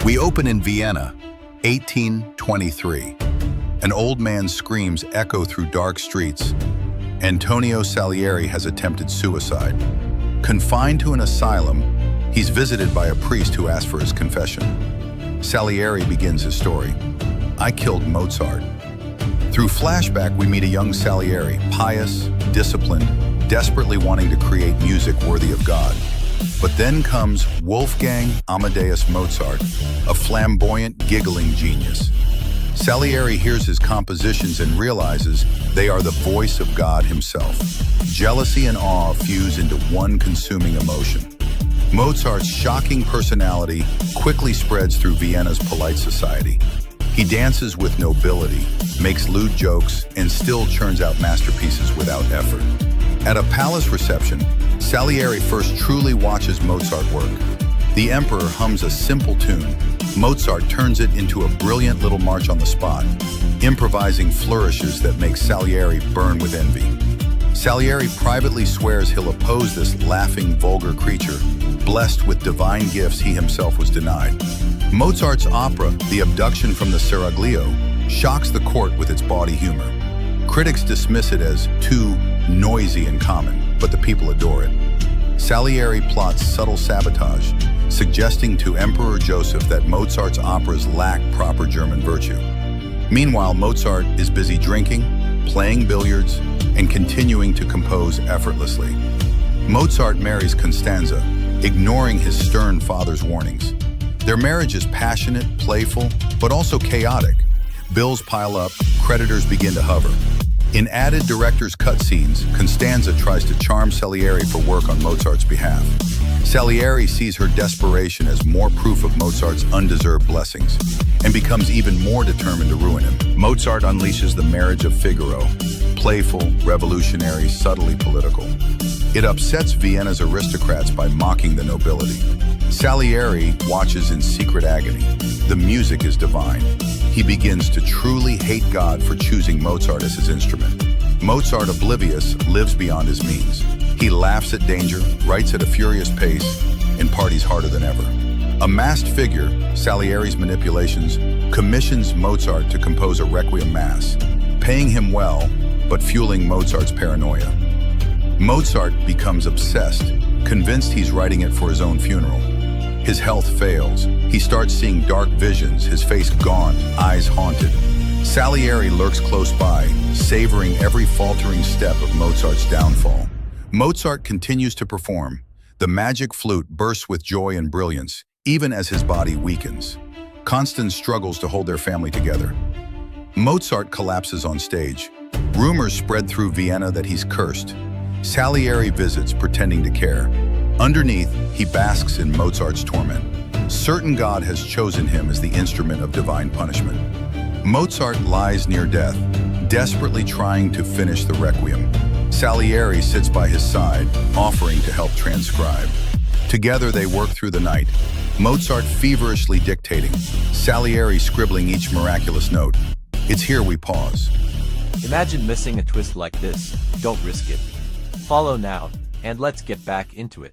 We open in Vienna, 1823. An old man's screams echo through dark streets. Antonio Salieri has attempted suicide. Confined to an asylum, he's visited by a priest who asks for his confession. Salieri begins his story. "I killed Mozart." Through flashback, we meet a young Salieri, pious, disciplined, desperately wanting to create music worthy of God. But then comes Wolfgang Amadeus Mozart, a flamboyant, giggling genius. Salieri hears his compositions and realizes they are the voice of God himself. Jealousy and awe fuse into one consuming emotion. Mozart's shocking personality quickly spreads through Vienna's polite society. He dances with nobility, makes lewd jokes, and still churns out masterpieces without effort. At a palace reception, Salieri first truly watches Mozart work. The emperor hums a simple tune. Mozart turns it into a brilliant little march on the spot, improvising flourishes that make Salieri burn with envy. Salieri privately swears he'll oppose this laughing, vulgar creature, blessed with divine gifts he himself was denied. Mozart's opera, The Abduction from the Seraglio, shocks the court with its bawdy humor. Critics dismiss it as too noisy and common, but the people adore it. Salieri plots subtle sabotage, suggesting to Emperor Joseph that Mozart's operas lack proper German virtue. Meanwhile, Mozart is busy drinking, playing billiards, and continuing to compose effortlessly. Mozart marries Constanza, ignoring his stern father's warnings. Their marriage is passionate, playful, but also chaotic. Bills pile up, creditors begin to hover. In added director's cutscenes, Constanza tries to charm Salieri for work on Mozart's behalf. Salieri sees her desperation as more proof of Mozart's undeserved blessings and becomes even more determined to ruin him. Mozart unleashes the marriage of Figaro, playful, revolutionary, subtly political. It upsets Vienna's aristocrats by mocking the nobility. Salieri watches in secret agony. The music is divine. He begins to truly hate God for choosing Mozart as his instrument. Mozart, oblivious, lives beyond his means. He laughs at danger, writes at a furious pace, and parties harder than ever. A masked figure, Salieri's manipulations, commissions Mozart to compose a requiem mass, paying him well, but fueling Mozart's paranoia. Mozart becomes obsessed, convinced he's writing it for his own funeral. His health fails. He starts seeing dark visions, his face gaunt, eyes haunted. Salieri lurks close by, savoring every faltering step of Mozart's downfall. Mozart continues to perform. The magic flute bursts with joy and brilliance, even as his body weakens. Constance struggles to hold their family together. Mozart collapses on stage. Rumors spread through Vienna that he's cursed. Salieri visits, pretending to care. Underneath, he basks in Mozart's torment. Certain God has chosen him as the instrument of divine punishment. Mozart lies near death, desperately trying to finish the requiem. Salieri sits by his side, offering to help transcribe. Together they work through the night, Mozart feverishly dictating, Salieri scribbling each miraculous note. It's here we pause. Imagine missing a twist like this. Don't risk it. Follow now, and let's get back into it.